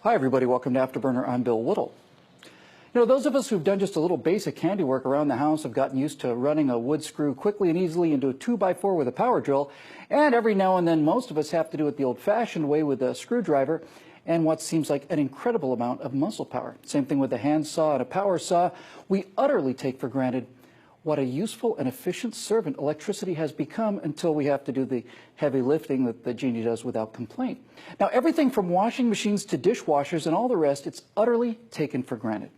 Hi everybody, welcome to Afterburner. I'm Bill Whittle. You know, those of us who've done just a little basic handiwork around the house have gotten used to running a wood screw quickly and easily into a 2x4 with a power drill, and every now and then most of us have to do it the old-fashioned way with a screwdriver and what seems like an incredible amount of muscle power. Same thing with a hand saw and a power saw. We utterly take for granted what a useful and efficient servant electricity has become until we have to do the heavy lifting that the genie does without complaint. Now, everything from washing machines to dishwashers and all the rest, it's utterly taken for granted.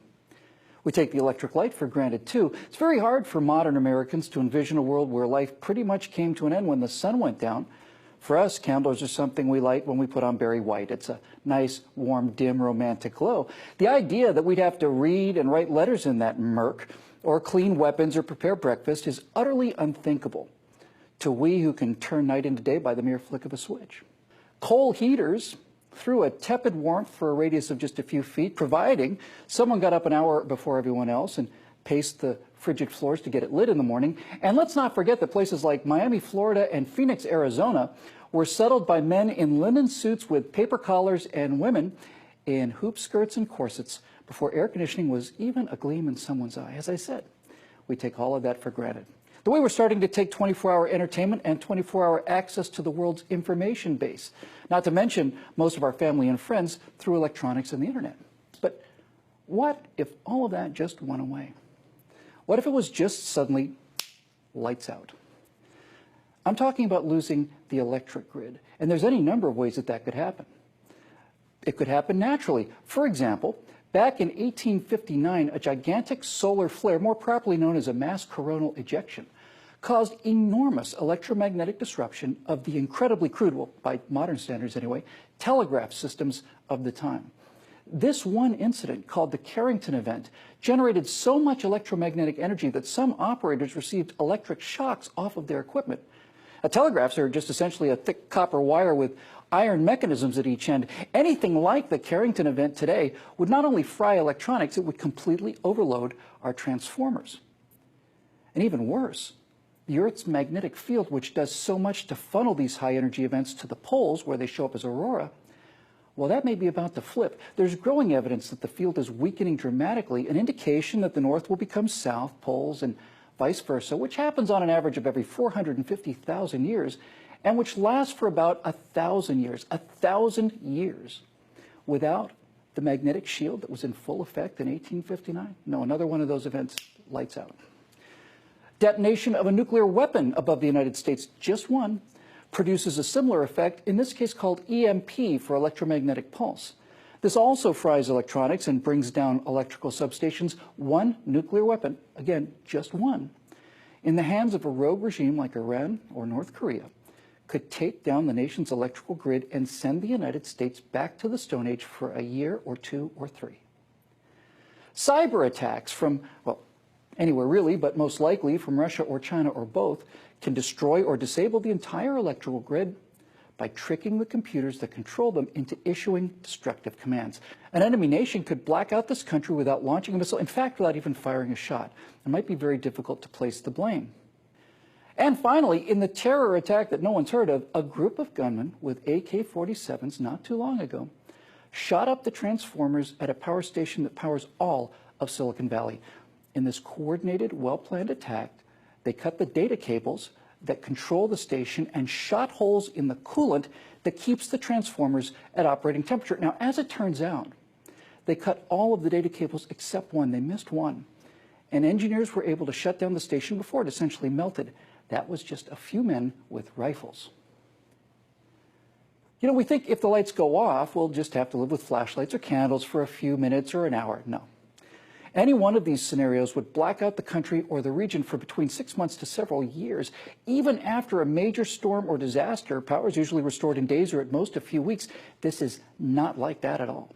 We take the electric light for granted, too. It's very hard for modern Americans to envision a world where life pretty much came to an end when the sun went down. For us, candles are something we light when we put on Barry White. It's a nice, warm, dim, romantic glow. The idea that we'd have to read and write letters in that murk, or clean weapons or prepare breakfast, is utterly unthinkable to we who can turn night into day by the mere flick of a switch. Coal heaters threw a tepid warmth for a radius of just a few feet, providing someone got up an hour before everyone else and paced the frigid floors to get it lit in the morning. And let's not forget that places like Miami, Florida, and Phoenix, Arizona were settled by men in linen suits with paper collars and women in hoop skirts and corsets before air conditioning was even a gleam in someone's eye. As I said, we take all of that for granted. The way we're starting to take 24-hour entertainment and 24-hour access to the world's information base, not to mention most of our family and friends through electronics and the internet. But what if all of that just went away? What if it was just suddenly lights out? I'm talking about losing the electric grid, and there's any number of ways that that could happen. It could happen naturally. For example, back in 1859, a gigantic solar flare, more properly known as a mass coronal ejection, caused enormous electromagnetic disruption of the incredibly crude, well, by modern standards anyway, telegraph systems of the time. This one incident, called the Carrington event, generated so much electromagnetic energy that some operators received electric shocks off of their equipment. Telegraphs are just essentially a thick copper wire with iron mechanisms at each end. Anything like the Carrington event today would not only fry electronics, it would completely overload our transformers. And even worse, the Earth's magnetic field, which does so much to funnel these high-energy events to the poles where they show up as aurora, well, that may be about to flip. There's growing evidence that the field is weakening dramatically, an indication that the North will become south poles and vice versa, which happens on an average of every 450,000 years, and which lasts for about 1,000 years, 1,000 years, without the magnetic shield that was in full effect in 1859. No, another one of those events, lights out. Detonation of a nuclear weapon above the United States, just one, produces a similar effect, in this case called EMP, for electromagnetic pulse. This also fries electronics and brings down electrical substations. One nuclear weapon, again, just one, in the hands of a rogue regime like Iran or North Korea, could take down the nation's electrical grid and send the United States back to the Stone Age for a year or two or three. Cyber attacks from, well, anywhere really, but most likely from Russia or China or both, can destroy or disable the entire electrical grid by tricking the computers that control them into issuing destructive commands. An enemy nation could black out this country without launching a missile, in fact, without even firing a shot. It might be very difficult to place the blame. And finally, in the terror attack that no one's heard of, a group of gunmen with AK-47s not too long ago shot up the transformers at a power station that powers all of Silicon Valley. In this coordinated, well-planned attack, they cut the data cables that control the station and shot holes in the coolant that keeps the transformers at operating temperature. Now, as it turns out, they cut all of the data cables except one. They missed one. And engineers were able to shut down the station before it essentially melted. That was just a few men with rifles. You know, we think if the lights go off, we'll just have to live with flashlights or candles for a few minutes or an hour. No. Any one of these scenarios would black out the country or the region for between 6 months to several years. Even after a major storm or disaster, power is usually restored in days or at most a few weeks. This is not like that at all.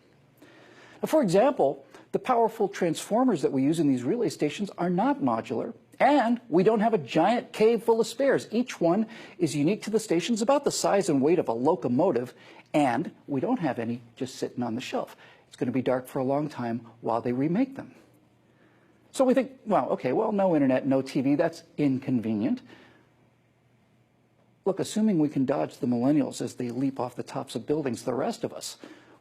Now, for example, the powerful transformers that we use in these relay stations are not modular, and we don't have a giant cave full of spares. Each one is unique to the stations, about the size and weight of a locomotive, and we don't have any just sitting on the shelf. It's going to be dark for a long time while they remake them. So we think, well, okay, well, no internet, no TV, that's inconvenient. Look, assuming we can dodge the millennials as they leap off the tops of buildings, the rest of us,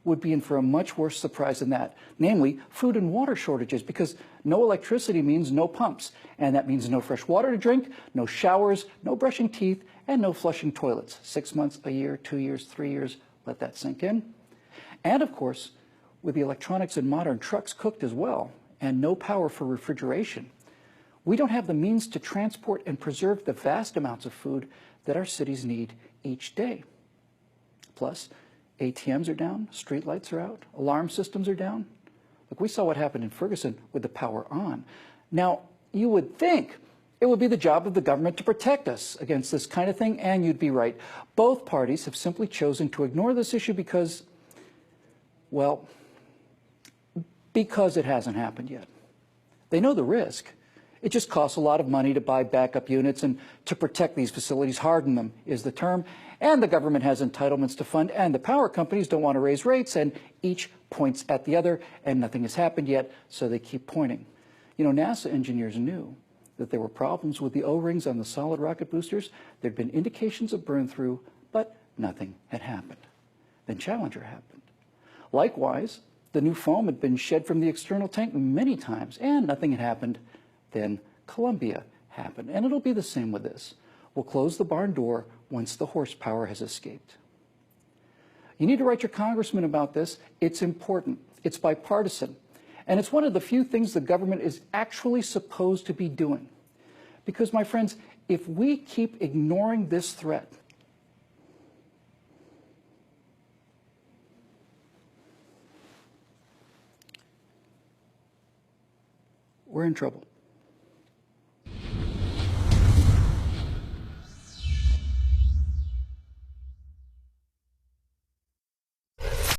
would be in for a much worse surprise than that, namely food and water shortages, because no electricity means no pumps, and that means no fresh water to drink, no showers, no brushing teeth, and no flushing toilets. 6 months, a year, 2 years, 3 years, let that sink in. And of course, with the electronics in modern trucks cooked as well, and no power for refrigeration, we don't have the means to transport and preserve the vast amounts of food that our cities need each day. Plus, ATMs are down, streetlights are out, alarm systems are down. Look, we saw what happened in Ferguson with the power on. Now, you would think it would be the job of the government to protect us against this kind of thing, and you'd be right. Both parties have simply chosen to ignore this issue because, well, because it hasn't happened yet. They know the risk. It just costs a lot of money to buy backup units, and to protect these facilities, harden them is the term. And the government has entitlements to fund, and the power companies don't want to raise rates, and each points at the other, and nothing has happened yet, so they keep pointing. You know, NASA engineers knew that there were problems with the O-rings on the solid rocket boosters. There'd been indications of burn-through, but nothing had happened. Then Challenger happened. Likewise, the new foam had been shed from the external tank many times, and nothing had happened. Then Columbia happened, and it'll be the same with this. We'll close the barn door once the horsepower has escaped. You need to write your congressman about this. It's important. It's bipartisan. And it's one of the few things the government is actually supposed to be doing. Because, my friends, if we keep ignoring this threat, we're in trouble.